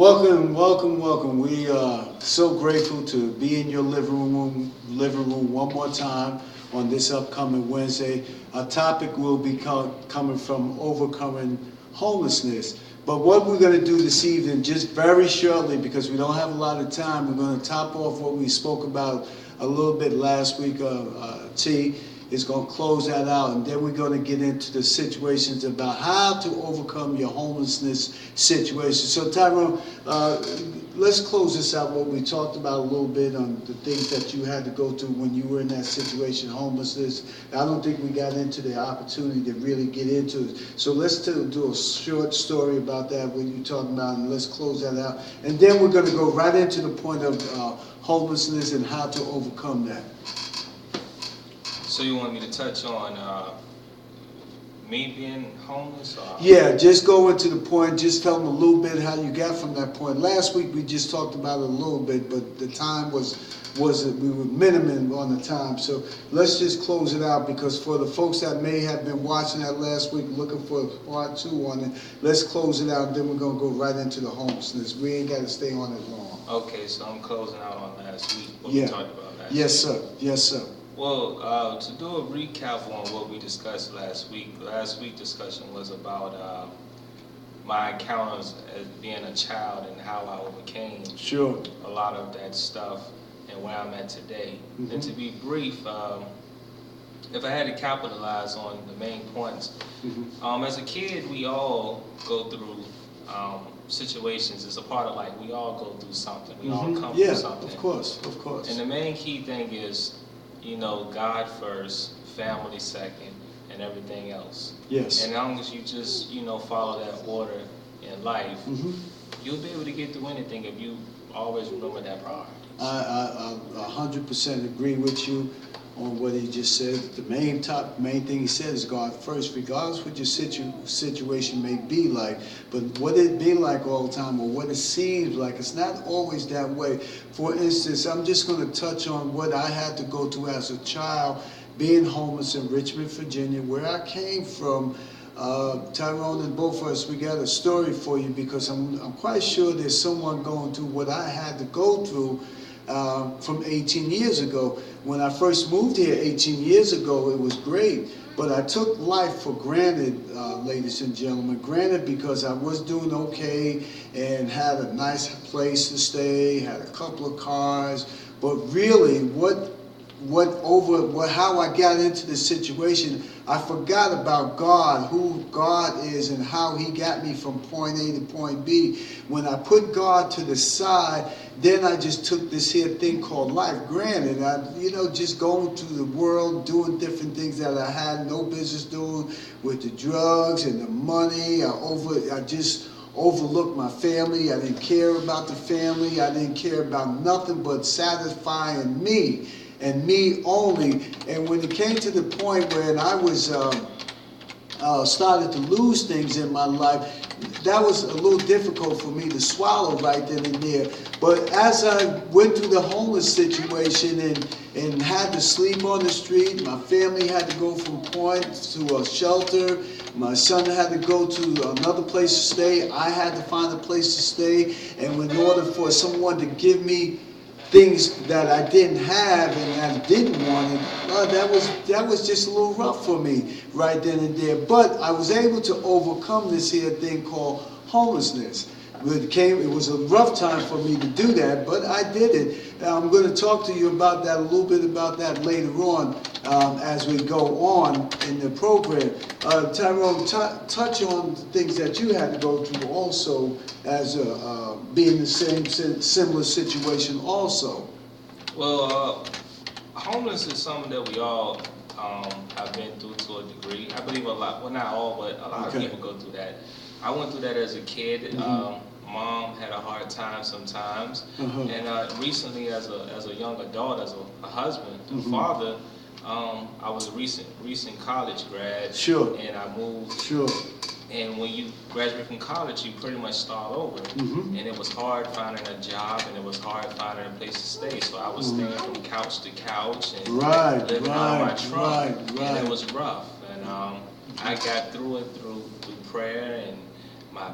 Welcome, welcome, welcome. We are so grateful to be in your living room one more time on this upcoming Wednesday. Our topic will be coming from overcoming homelessness. But what we're going to do this evening, just very shortly, because we don't have a lot of time, we're going to top off what we spoke about a little bit last week. T is going to close that out, and then we're going to get into the situations about how to overcome your homelessness situation. So Tyrone, let's close this out, what we talked about a little bit on the things that you had to go through when you were in that situation, homelessness. I don't think we got into the opportunity to really get into it. So let's do a short story about that, what you're talking about, and let's close that out. And then we're going to go right into the point of homelessness and how to overcome that. So you want me to touch on me being homeless? Or? Yeah, just go into the point. Just tell them a little bit how you got from that point. Last week we just talked about it a little bit, but the time was we were minimum on the time. So let's just close it out, because for the folks that may have been watching that last week, looking for part two on it, let's close it out, and then we're gonna go right into the homelessness. We ain't got to stay on it long. Okay, so I'm closing out on last week. What Yeah. we talked about last Yes, week. sir. Yes, sir. Well, to do a recap on what we discussed last week discussion was about my encounters as being a child and how I overcame Sure. a lot of that stuff and where I'm at today. Mm-hmm. And to be brief, if I had to capitalize on the main points, Mm-hmm. as a kid, we all go through situations. It's a part of life. We all go through something. We all come Yeah, through something. of course, of course. And the main key thing is, God first, family second, and everything else. Yes. And as long as you just, follow that order in life, Mm-hmm. you'll be able to get through anything if you always remember that priority. I 100% agree with you on what he just said. The main thing he said is God first, regardless what your situation may be like. But what it be like all the time, or what it seems like, it's not always that way. For instance, I'm just going to touch on what I had to go through as a child, being homeless in Richmond, Virginia, where I came from. Tyrone and both of us, we got a story for you, because I'm quite sure there's someone going through what I had to go through from 18 years ago. When I first moved here 18 years ago, it was great, but I took life for granted, ladies and gentlemen. Granted, because I was doing okay and had a nice place to stay, had a couple of cars, but really how I got into the situation, I forgot about God, who God is, and how He got me from point A to point B. When I put God to the side, then I just took this here thing called life. Granted, just going through the world, doing different things that I had no business doing, with the drugs and the money. I just overlooked my family. I didn't care about the family. I didn't care about nothing but satisfying me and me only. And when it came to the point where I was started to lose things in my life, that was a little difficult for me to swallow right then and there. But as I went through the homeless situation and had to sleep on the street, my family had to go from point to a shelter. My son had to go to another place to stay. I had to find a place to stay. And in order for someone to give me things that I didn't have and I didn't want it, that was just a little rough for me right then and there. But I was able to overcome this here thing called homelessness. It was a rough time for me to do that, but I did it. I'm going to talk to you about that, a little bit about that later on as we go on in the program. Tyrone, touch on the things that you had to go through also, as being in the same similar situation also. Well, homeless is something that we all have been through to a degree. I believe a lot, well, not all, but a lot of people go through that. I went through that as a kid. Mom had a hard time sometimes, and recently, as a young adult, as a husband, a father, I was a recent college grad. Sure. And I moved. Sure. And when you graduate from college, you pretty much start over. And it was hard finding a job, and it was hard finding a place to stay. So I was staying from couch to couch and living out of my trunk, and it was rough. And I got through it through prayer and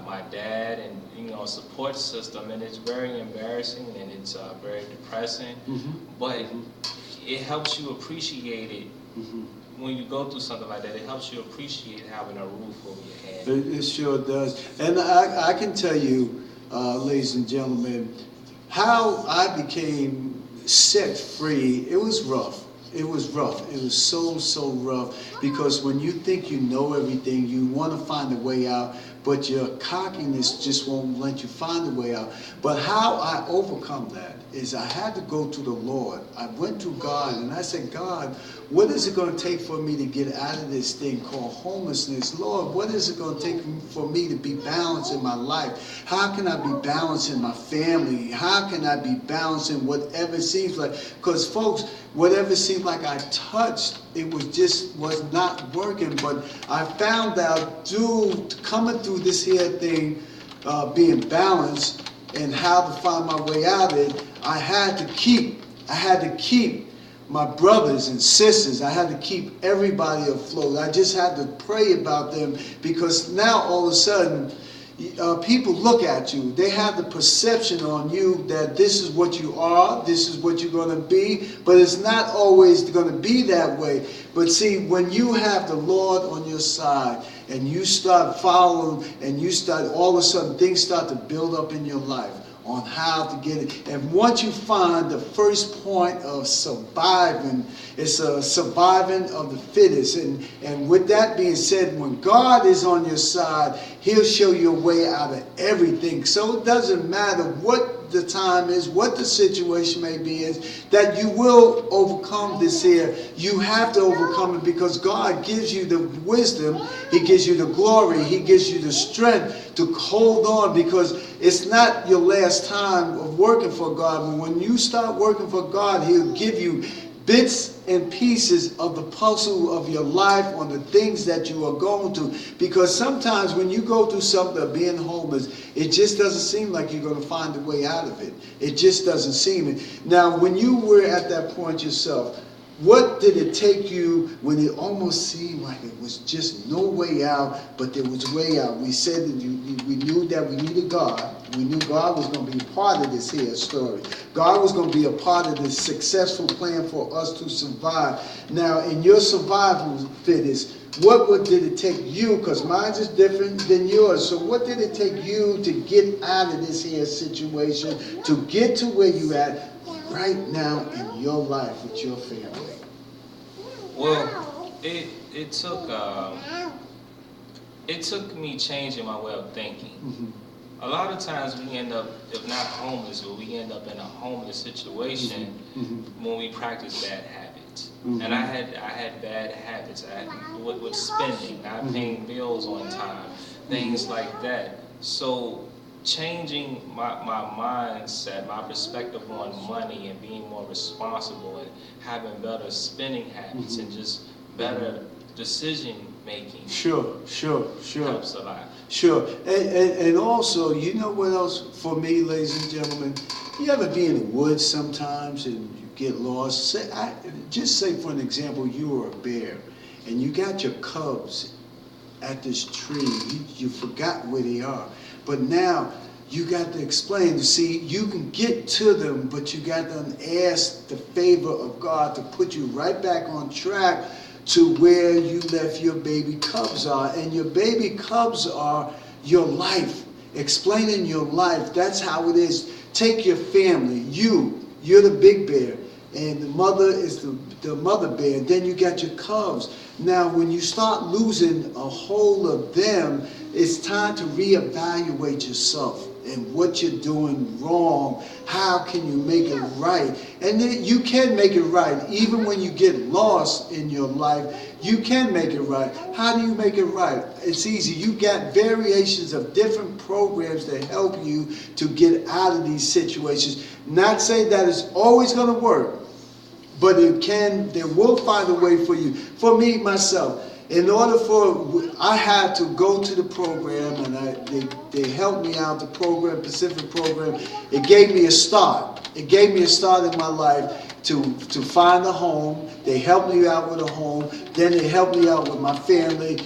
my dad and support system, and it's very embarrassing and it's very depressing. But it helps you appreciate it. When you go through something like that, it helps you appreciate having a roof over your head. It sure does. And I can tell you, ladies and gentlemen, how I became set free. It was rough. It was rough. It was so rough, because when you think you know everything, you want to find a way out, but your cockiness just won't let you find a way out. But how I overcome that is I had to go to the Lord. I went to God and I said, God, what is it going to take for me to get out of this thing called homelessness? Lord, what is it going to take for me to be balanced in my life? How can I be balanced in my family? How can I be balanced in whatever seems like? Because folks, whatever seemed like I touched, it was not working. But I found out coming through this here thing, being balanced and how to find my way out of it, I had to keep my brothers and sisters. I had to keep everybody afloat. I just had to pray about them, because now all of a sudden people look at you. They have the perception on you that this is what you are, this is what you're going to be, but it's not always going to be that way. But see, when you have the Lord on your side and you start following and all of a sudden things start to build up in your life on how to get it. And once you find the first point of surviving, it's a surviving of the fittest. And with that being said, when God is on your side, He'll show you a way out of everything. So it doesn't matter what the time is, what the situation may be, is that you will overcome this here. You have to overcome it, because God gives you the wisdom, He gives you the glory, He gives you the strength to hold on, because it's not your last time of working for God. But when you start working for God, He'll give you bits and pieces of the puzzle of your life on the things that you are going through. Because sometimes when you go through something of being homeless, it just doesn't seem like you're going to find a way out of it. It just doesn't seem it. Now, when you were at that point yourself, what did it take you when it almost seemed like it was just no way out, but there was a way out? We said that we knew that we needed God. We knew God was going to be part of this here story. God was going to be a part of this successful plan for us to survive. Now, in your survival fitness, did it take you? Because mine is different than yours. So what did it take you to get out of this here situation, to get to where you at right now in your life with your family? Well, it took me changing my way of thinking. A lot of times we end up, if not homeless, but we end up in a homeless situation when we practice bad habits. And I had bad habits. With spending, not paying bills on time, things like that. So changing my mindset, my perspective on money, and being more responsible and having better spending habits and just better decision making. Sure. Helps a lot. Sure. And also, you know what else for me, ladies and gentlemen? You ever be in the woods sometimes and you get lost? Just say, for an example, you were a bear and you got your cubs at this tree. You forgot where they are. But now you got to explain. See, you can get to them, but you got to ask the favor of God to put you right back on track to where you left your baby cubs are. And your baby cubs are your life. Explaining your life, that's how it is. Take your family. You're the big bear, and the mother is the mother bear. Then you got your cubs. Now, when you start losing a hold of them, it's time to reevaluate yourself and what you're doing wrong. How can you make it right? And then you can make it right. Even when you get lost in your life, you can make it right. How do you make it right? It's easy. You got variations of different programs that help you to get out of these situations. Not saying that it's always going to work, but they will find a way for you. For me, myself, I had to go to the program, and they helped me out, the program, Pacific program. It gave me a start. It gave me a start in my life to find a home. They helped me out with a home. Then they helped me out with my family.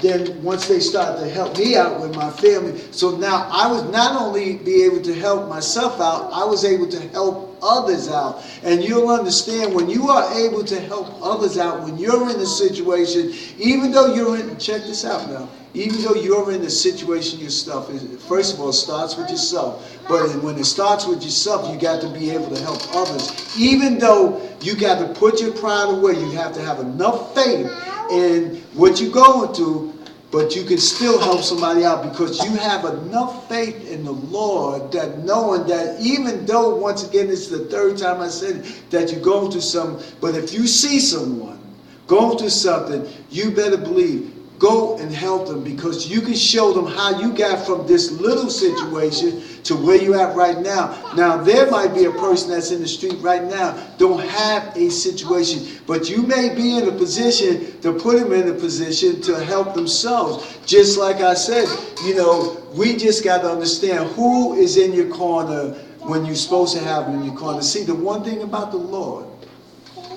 Then once they started to help me out with my family, so now I was not only be able to help myself out, I was able to help others out. And you'll understand when you are able to help others out, when you're in a situation, even though you're in, check this out now, even though you're in a situation yourself, first of all, it starts with yourself. But when it starts with yourself, you got to be able to help others. Even though you got to put your pride away, you have to have enough faith in what you're going through, but you can still help somebody out because you have enough faith in the Lord that knowing that even though, once again, it's the third time I said it, that you're going through something, but if you see someone going through something, you better believe, go and help them because you can show them how you got from this little situation to where you're at right now. Now, there might be a person that's in the street right now, don't have a situation, but you may be in a position to put them in a position to help themselves. Just like I said, you know, we just got to understand who is in your corner when you're supposed to have them in your corner. See, the one thing about the Lord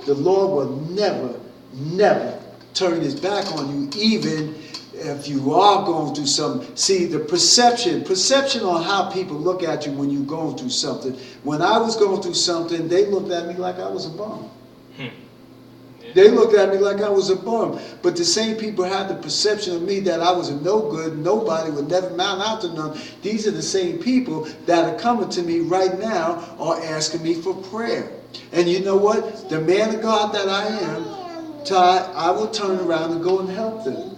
will never turn his back on you, even if you are going through something. See, the perception on how people look at you when you're going through something. When I was going through something, they looked at me like I was a bum. They looked at me like I was a bum. But the same people had the perception of me that I was a no good, nobody, would never mount out to none. These are the same people that are coming to me right now or asking me for prayer. And you know what? The man of God that I am, Todd, I will turn around and go and help them.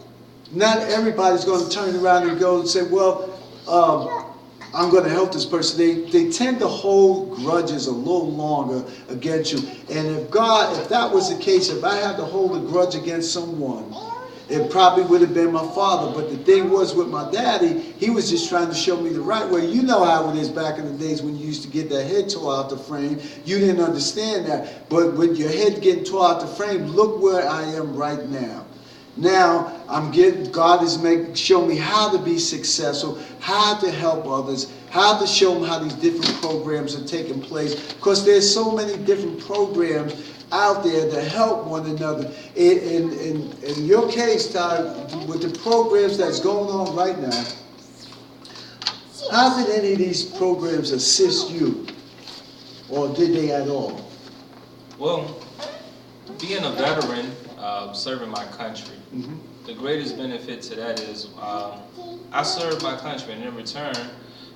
Not everybody's going to turn around and go and say, well, I'm going to help this person. They tend to hold grudges a little longer against you. And if that was the case, if I had to hold a grudge against someone, it probably would have been my father. But the thing was with my daddy, he was just trying to show me the right way. You know how it is back in the days when you used to get that head tore out the frame. You didn't understand that. But with your head getting tore out the frame, look where I am right now. Now, God is showing me how to be successful, how to help others, how to show them how these different programs are taking place. Because there's so many different programs out there to help one another. In your case, Todd, with the programs that's going on right now, how did any of these programs assist you? Or did they at all? Well, being a veteran, serving my country, the greatest benefit to that is I served my country, and in return,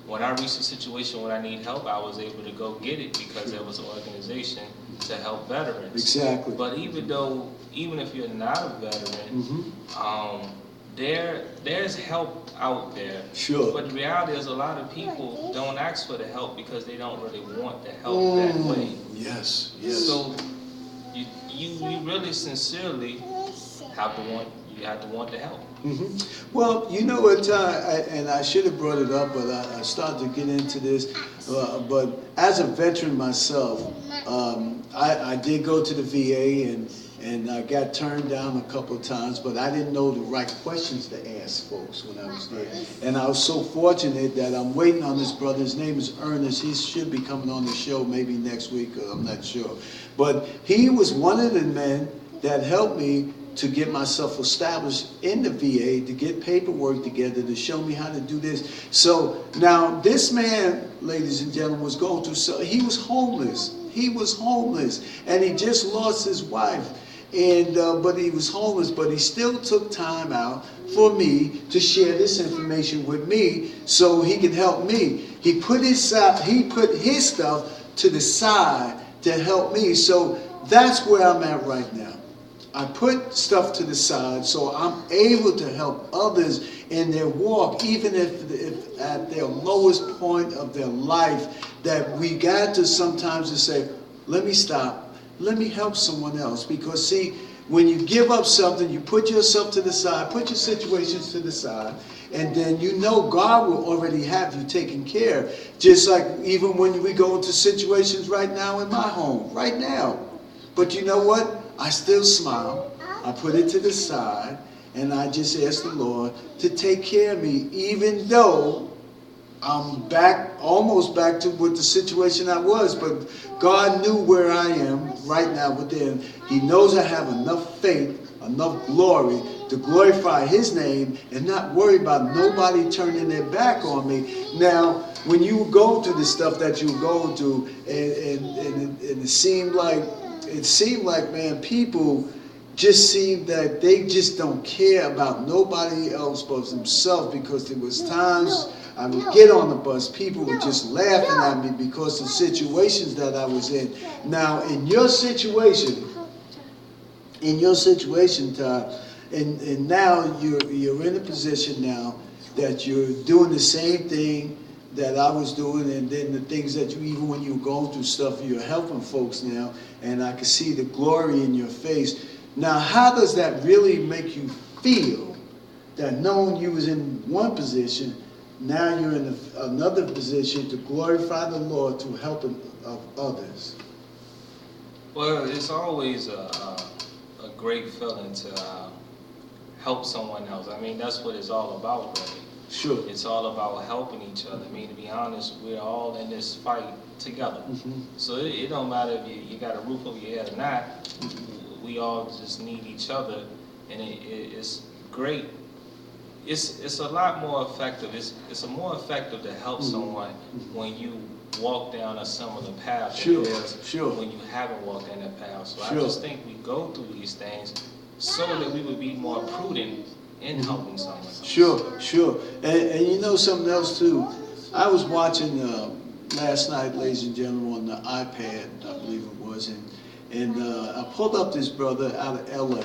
when I reached a situation when I need help, I was able to go get it because there was an organization to help veterans. Exactly. But even if you're not a veteran, there's help out there. Sure. But the reality is a lot of people don't ask for the help because they don't really want the help that way. Yes. So you really sincerely have to want the help. Well, you know what, and I should have brought it up, but I started to get into this. But as a veteran myself, I did go to the VA and I got turned down a couple of times, but I didn't know the right questions to ask folks when I was there. And I was so fortunate that I'm waiting on this brother. His name is Ernest. He should be coming on the show maybe next week, I'm not sure. But he was one of the men that helped me to get myself established in the VA, to get paperwork together, to show me how to do this. So now this man, ladies and gentlemen, was going through, so he was homeless. He was homeless, and he just lost his wife. And but he was homeless, but he still took time out for me to share this information with me so he could help me. He put his stuff to the side to help me. So that's where I'm at right now. I put stuff to the side so I'm able to help others in their walk, even if at their lowest point of their life, that we got to sometimes to say, let me stop, let me help someone else. Because see, when you give up something, you put yourself to the side, put your situations to the side, and then you know God will already have you taken care. Just like even when we go into situations right now in my home, right now. But you know what? I still smile. I put it to the side, and I just ask the Lord to take care of me, even though I'm back, almost back to what the situation I was, but God knew where I am right now within. He knows I have enough faith, enough glory to glorify His name and not worry about nobody turning their back on me. Now, when you go through the stuff that you go through, and it seemed like, man, people just seemed that they just don't care about nobody else but themselves, because there was times I would get on the bus, people were just laughing at me because of situations that I was in. Now, in your situation, Todd, and now you're in a position now that you're doing the same thing that I was doing, and then the things that you, even when you were going through stuff, you're helping folks now, and I can see the glory in your face. Now, how does that really make you feel, that knowing you was in one position, now you're in another position to glorify the Lord through helping of others? Well, it's always a great feeling to help someone else. I mean, that's what it's all about, really. Sure. It's all about helping each other. I mean, to be honest, we're all in this fight together. Mm-hmm. So it don't matter if you got a roof over your head or not. We all just need each other, and it's great. It's a lot more effective. It's more effective to help someone when you walk down a similar path than it is when you haven't walked down that path. So I just think we go through these things so that we would be more prudent in helping someone. Sure. And you know something else too? I was watching last night, ladies and gentlemen, on the iPad, I believe it was, and I pulled up this brother out of LA.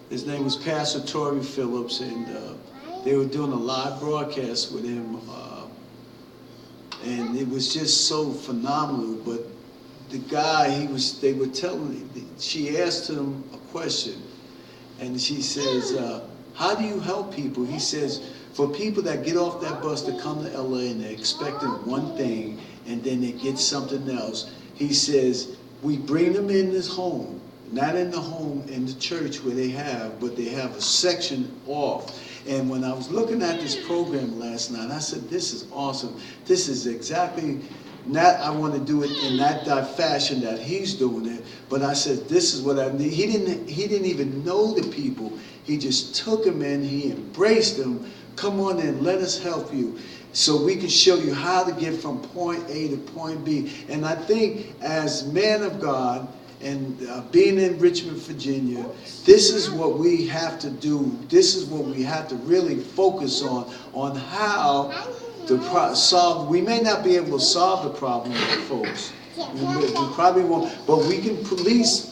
His name was Pastor Torrey Phillips, and they were doing a live broadcast with him, and it was just so phenomenal. But the guy, they were telling, she asked him a question, and she says, how do you help people? He says, for people that get off that bus to come to LA and they're expecting one thing and then they get something else, he says, we bring them in this home, not in the home in the church where they have, but they have a section off. And when I was looking at this program last night, I said, this is awesome. This is exactly, not I want to do it in that fashion that he's doing it, but I said, this is what I need. He didn't even know the people. He just took them in, he embraced them. Come on in, let us help you, so we can show you how to get from point A to point B. And I think as man of God, and being in Richmond, Virginia, this is what we have to do. This is what we have to really focus on how to solve. We may not be able to solve the problem with folks. We probably won't, but we can at least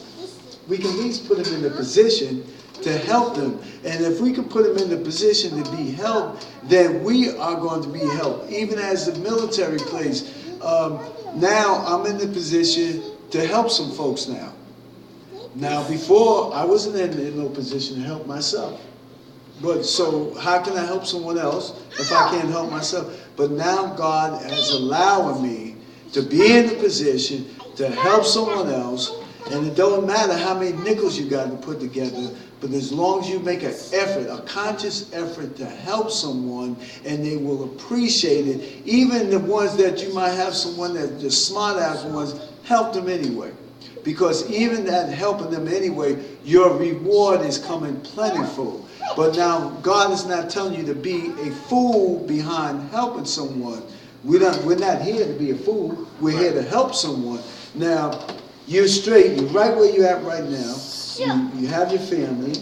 put them in a position to help them. And if we can put them in the position to be helped, then we are going to be helped. Even as the military plays, now I'm in the position to help some folks now. Now before, I wasn't in no position to help myself. But so how can I help someone else if I can't help myself? But now God has allowed me to be in a position to help someone else. And it don't matter how many nickels you got to put together, but as long as you make an effort, a conscious effort to help someone, and they will appreciate it. Even the ones that you might have someone that the smart ass ones, help them anyway. Because even that helping them anyway, your reward is coming plentiful. But now God is not telling you to be a fool behind helping someone. We're not here to be a fool. We're here to help someone. Now, you're straight. You're right where you're at right now. You have your family.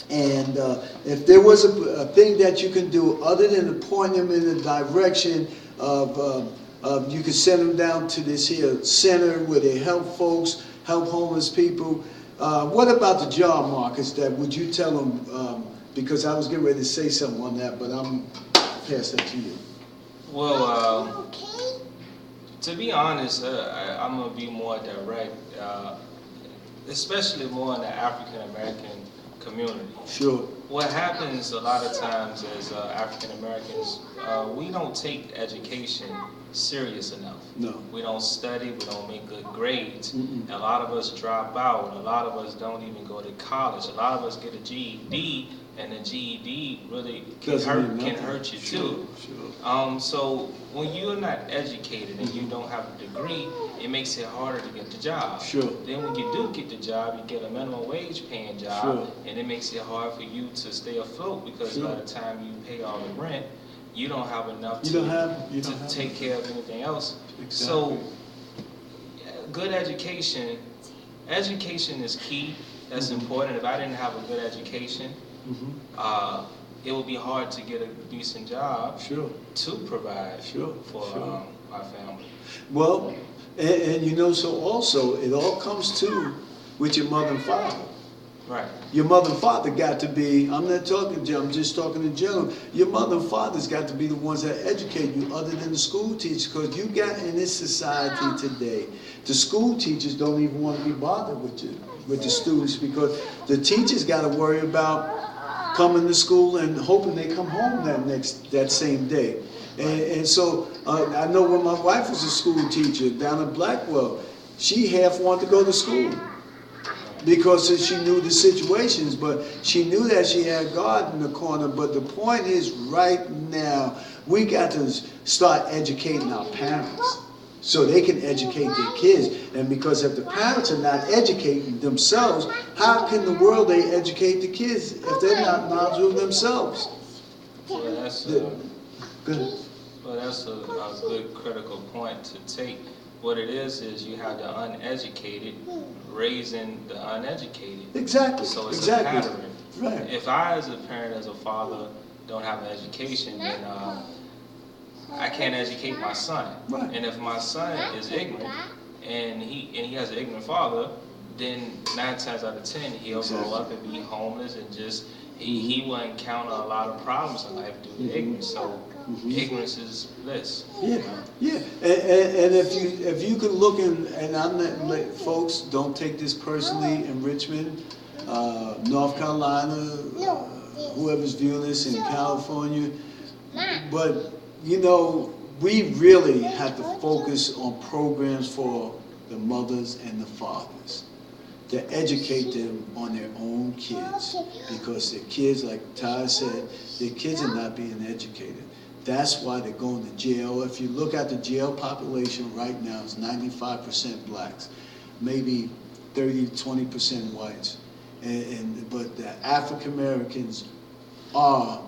And if there was a thing that you can do other than to point them in the direction of you can send them down to this here center where they help folks, help homeless people. What about the job markets? That would you tell them? Because I was getting ready to say something on that, but I'm pass that to you. Well, to be honest, I'm gonna be more direct, especially more in the African American community. Sure. What happens a lot of times is African Americans, we don't take education serious enough. No. We don't study, we don't make good grades. Mm-mm. A lot of us drop out, a lot of us don't even go to college, a lot of us get a GED and the GED really Doesn't can mean hurt you Sure, too. sure. So when you're not educated and you don't have a degree, it makes it harder to get the job. Sure. Then when you do get the job, you get a minimum wage paying job, Sure. and it makes it hard for you to stay afloat because Sure. by the time you pay all the rent, you don't have enough You to don't have take care of anything else. Exactly. So good education is key. That's important. If I didn't have a good education, it would be hard to get a decent job Sure. to provide Sure. for Sure. my family. Well, and you know, so also it all comes to with your mother and father. Right. Your mother and father got to be, I'm not talking, I'm just talking in general, your mother and father's got to be the ones that educate you other than the school teachers, because you got in this society today, the school teachers don't even want to be bothered with the students, because the teachers got to worry about coming to school and hoping they come home that same day. And so I know when my wife was a school teacher down in Blackwell, she half wanted to go to school because she knew the situations, but she knew that she had God in the corner. But the point is, right now, we got to start educating our parents so they can educate their kids. And because if the parents are not educating themselves, how can the world they educate the kids if they're not knowledgeable themselves? Well, that's Good. Well, that's a good critical point to take. What it is you have the uneducated raising the uneducated. Exactly. So it's exactly. a pattern. Right. If I, as a parent, as a father, don't have an education, then I can't educate my son. Right. And if my son is ignorant and he has an ignorant father, then 9 times out of 10 he'll grow up and be homeless and just he will encounter a lot of problems in life due to ignorance. So ignorance is bliss. Yeah, yeah. And if you can look and I'm not, folks, don't take this personally in Richmond, North Carolina, whoever's viewing this in California, but you know, we really have to focus on programs for the mothers and the fathers to educate them on their own kids, because their kids, like Ty said, their kids are not being educated. That's why they're going to jail. If you look at the jail population right now, it's 95% blacks, maybe 20% whites, but the African Americans are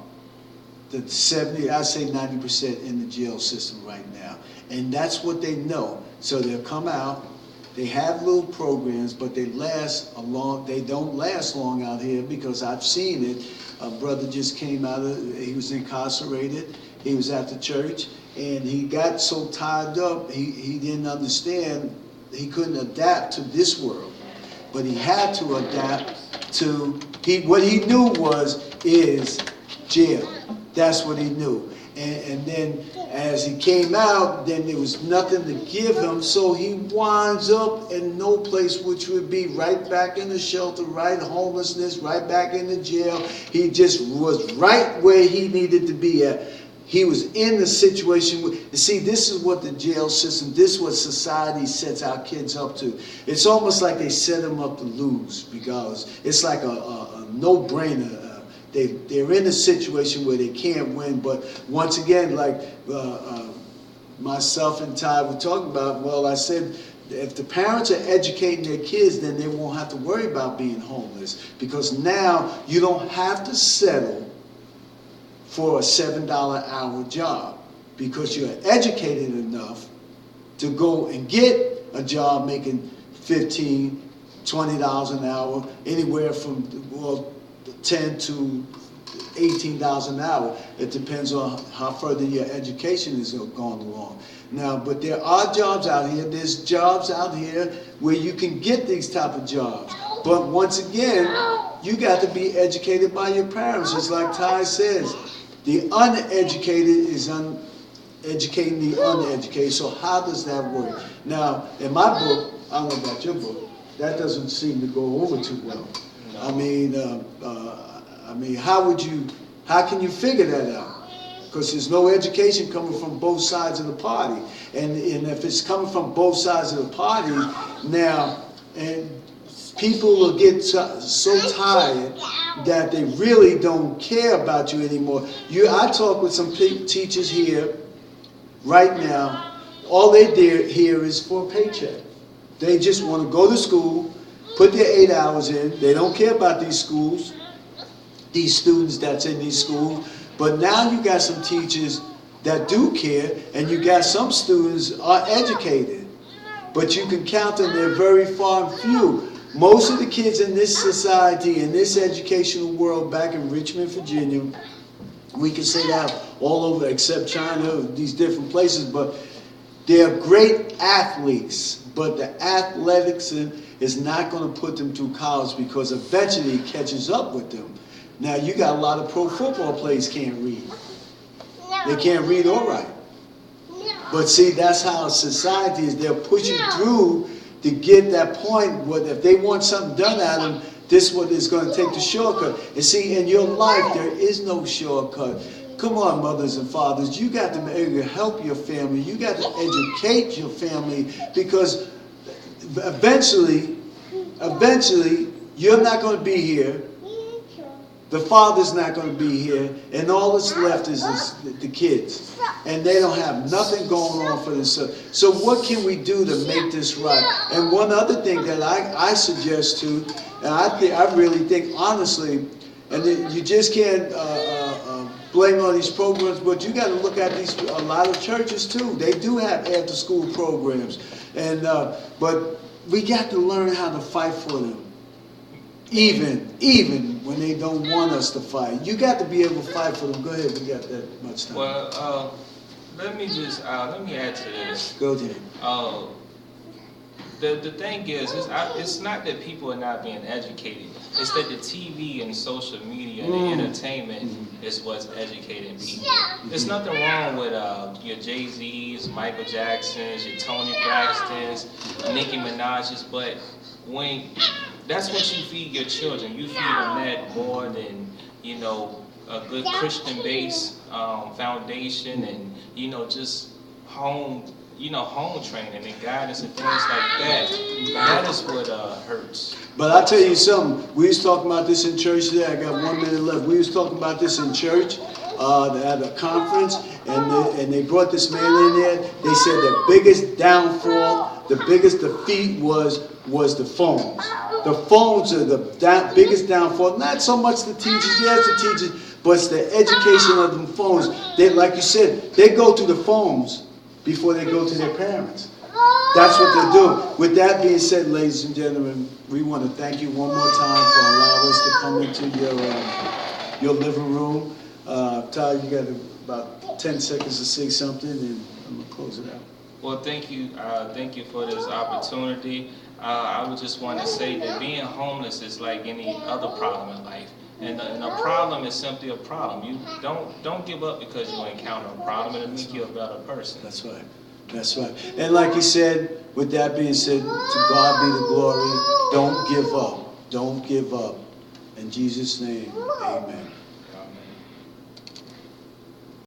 the 90% in the jail system right now, and that's what they know. So they'll come out. They have little programs, but they don't last long out here, because I've seen it. A brother just came he was incarcerated. He was at the church, and he got so tied up, he didn't understand, he couldn't adapt to this world. But he had to adapt to, what he knew is jail. That's what he knew. And then as he came out, then there was nothing to give him, so he winds up in no place, which would be right back in the shelter, right homelessness, right back in the jail. He just was right where he needed to be at. He was in the situation. See, this is what the jail system, this is what society sets our kids up to. It's almost like they set them up to lose, because it's like a no-brainer. They're in a situation where they can't win, but once again, like myself and Ty were talking about, well, I said, if the parents are educating their kids, then they won't have to worry about being homeless, because now you don't have to settle for a $7 an hour job, because you're educated enough to go and get a job making $15, $20 an hour, anywhere from, well, $10 to $18 an hour. It depends on how further your education is going along. Now, but there are jobs out here. There's jobs out here where you can get these type of jobs. But once again, you got to be educated by your parents. Just like Ty says, the uneducated is educating the uneducated. So how does that work? Now, in my book, I don't know about your book, that doesn't seem to go over too well. I mean, how can you figure that out? Because there's no education coming from both sides of the party. And if it's coming from both sides of the party, now, and people will get so tired that they really don't care about you anymore. I talk with some teachers here right now. All they here is for a paycheck. They just want to go to school, put their 8 hours in. They don't care about these schools, these students that's in these schools. But now you got some teachers that do care, and you got some students are educated. But you can count them, they're very far and few. Most of the kids in this society, in this educational world back in Richmond, Virginia, we can say that all over except China, these different places, but they're great athletes. But the athletics is not going to put them through college because eventually it catches up with them. Now you got a lot of pro football players can't read. They can't read all right. But see, that's how society is. They'll push you through to get that point where if they want something done at them, this is what it's going to take the shortcut. And see, in your life, there is no shortcut. Come on, mothers and fathers. You got to help your family. You got to educate your family because eventually, you're not going to be here. The father's not going to be here, and all that's left is the kids, and they don't have nothing going on for themselves. So what can we do to make this right? And one other thing that I suggest too, and I really think honestly, and you just can't blame all these programs, but you got to look at a lot of churches too. They do have after-school programs, and but we got to learn how to fight for them. Even when they don't want us to fight. You got to be able to fight for them. Go ahead, we got that much time. Well, let me add to this. Go ahead. The thing is, it's not that people are not being educated. It's that the TV and social media and the entertainment is what's educating people. There's nothing wrong with your Jay-Z's, Michael Jacksons, your Tony Braxtons, Nicki Minaj's, but when that's what you feed your children. You feed them that more than, a good Christian base foundation and, just home training and guidance and things like that. That is what hurts. But I'll tell you something. We was talking about this in church today. I got 1 minute left. We was talking about this in church at a conference, and they brought this man in there. They said the biggest downfall, the biggest defeat was the phones. The phones are the biggest downfall. Not so much the teachers, yes, the teachers, but it's the education of the phones. They, like you said, they go to the phones before they go to their parents. That's what they're doing. With that being said, ladies and gentlemen, we want to thank you one more time for allowing us to come into your living room. Todd, you got about 10 seconds to say something, and I'm going to close it out. Well, thank you for this opportunity. I would just want to say that being homeless is like any other problem in life, and a problem is simply a problem. You don't give up because you encounter a problem. It'll make you a better person. That's right. That's right. And like you said, with that being said, to God be the glory. Don't give up. Don't give up. In Jesus' name, amen.